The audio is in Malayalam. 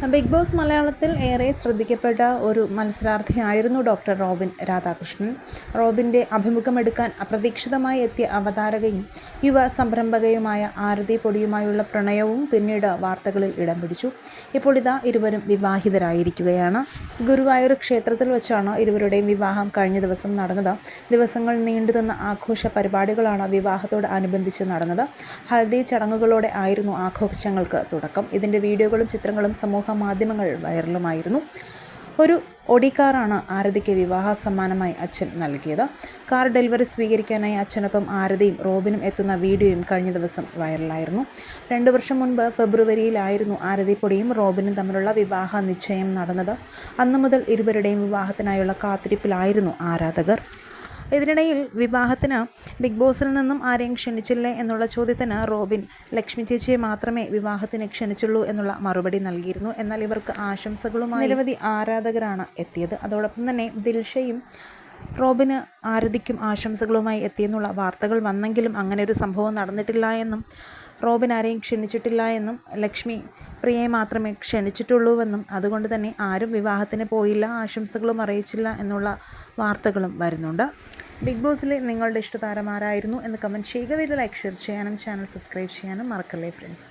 ബിഗ് ബോസ് മലയാളത്തിൽ ഏറെ ശ്രദ്ധിക്കപ്പെട്ട ഒരു മത്സരാർത്ഥിയായിരുന്നു ഡോക്ടർ റോബിൻ രാധാകൃഷ്ണൻ. റോബിൻ്റെ അഭിമുഖമെടുക്കാൻ അപ്രതീക്ഷിതമായി എത്തിയ അവതാരകയും യുവ സംരംഭകയുമായ ആരതി പൊടിയുമായുള്ള പ്രണയവും പിന്നീട് വാർത്തകളിൽ ഇടം പിടിച്ചു. ഇപ്പോൾ ഇതാ ഇരുവരും വിവാഹിതരായിരിക്കുകയാണ്. ഗുരുവായൂർ ക്ഷേത്രത്തിൽ വെച്ചാണ് ഇരുവരുടെയും വിവാഹം കഴിഞ്ഞ ദിവസം നടന്നത്. ദിവസങ്ങൾ നീണ്ടുനിന്ന ആഘോഷ പരിപാടികളാണ് വിവാഹത്തോട് അനുബന്ധിച്ച് നടന്നത്. ഹൽദി ചടങ്ങുകളോടെ ആയിരുന്നു ആഘോഷങ്ങൾക്ക് തുടക്കം. ഇതിൻ്റെ വീഡിയോകളും ചിത്രങ്ങളും സമൂഹ മാധ്യമങ്ങൾ വൈറലുമായിരുന്നു. ഒരു ഓഡി കാറാണ് ആരതിക്ക് വിവാഹ സമ്മാനമായി അച്ഛൻ നൽകിയത്. കാർ ഡെലിവറി സ്വീകരിക്കാനായി അച്ഛനൊപ്പം ആരതിയും റോബിനും എത്തുന്ന വീഡിയോയും കഴിഞ്ഞ ദിവസം വൈറലായിരുന്നു. 2 വർഷം മുൻപ് ഫെബ്രുവരിയിലായിരുന്നു ആരതി പൊടിയും റോബിനും തമ്മിലുള്ള വിവാഹ നിശ്ചയം നടന്നത്. അന്നു മുതൽ ഇരുവരുടെയും വിവാഹത്തിനായുള്ള കാത്തിരിപ്പിലായിരുന്നു ആരാധകർ. ഇതിനിടയിൽ വിവാഹത്തിന് ബിഗ് ബോസിൽ നിന്നും ആരെയും ക്ഷണിച്ചില്ലേ എന്നുള്ള ചോദ്യത്തിന് റോബിൻ ലക്ഷ്മി ചേച്ചിയെ മാത്രമേ വിവാഹത്തിന് ക്ഷണിച്ചുള്ളൂ എന്നുള്ള മറുപടി നൽകിയിരുന്നു. എന്നാൽ ഇവർക്ക് ആശംസകളുമായി നിരവധി ആരാധകരാണ് എത്തിയത്. അതോടൊപ്പം തന്നെ ദിൽഷയും റോബിന് ആരതിക്കും ആശംസകളുമായി എത്തിയെന്നുള്ള വാർത്തകൾ വന്നെങ്കിലും അങ്ങനെ ഒരു സംഭവം നടന്നിട്ടില്ല എന്നും റോബിൻ ആരെയും ക്ഷണിച്ചിട്ടില്ല എന്നും ലക്ഷ്മി പ്രിയയെ മാത്രമേ ക്ഷണിച്ചിട്ടുള്ളൂവെന്നും അതുകൊണ്ട് തന്നെ ആരും വിവാഹത്തിന് പോയില്ല, ആശംസകളും അറിയിച്ചില്ല എന്നുള്ള വാർത്തകളും വരുന്നുണ്ട്. ബിഗ് ബോസിലെ നിങ്ങളുടെ ഇഷ്ടതാരം ആരായിരുന്നു എന്ന് കമൻറ്റ് ചെയ്യുക. വീഡിയോ ലൈക്ക് ഷെയർ ചെയ്യാനും ചാനൽ സബ്സ്ക്രൈബ് ചെയ്യാനും മറക്കല്ലേ ഫ്രണ്ട്സ്.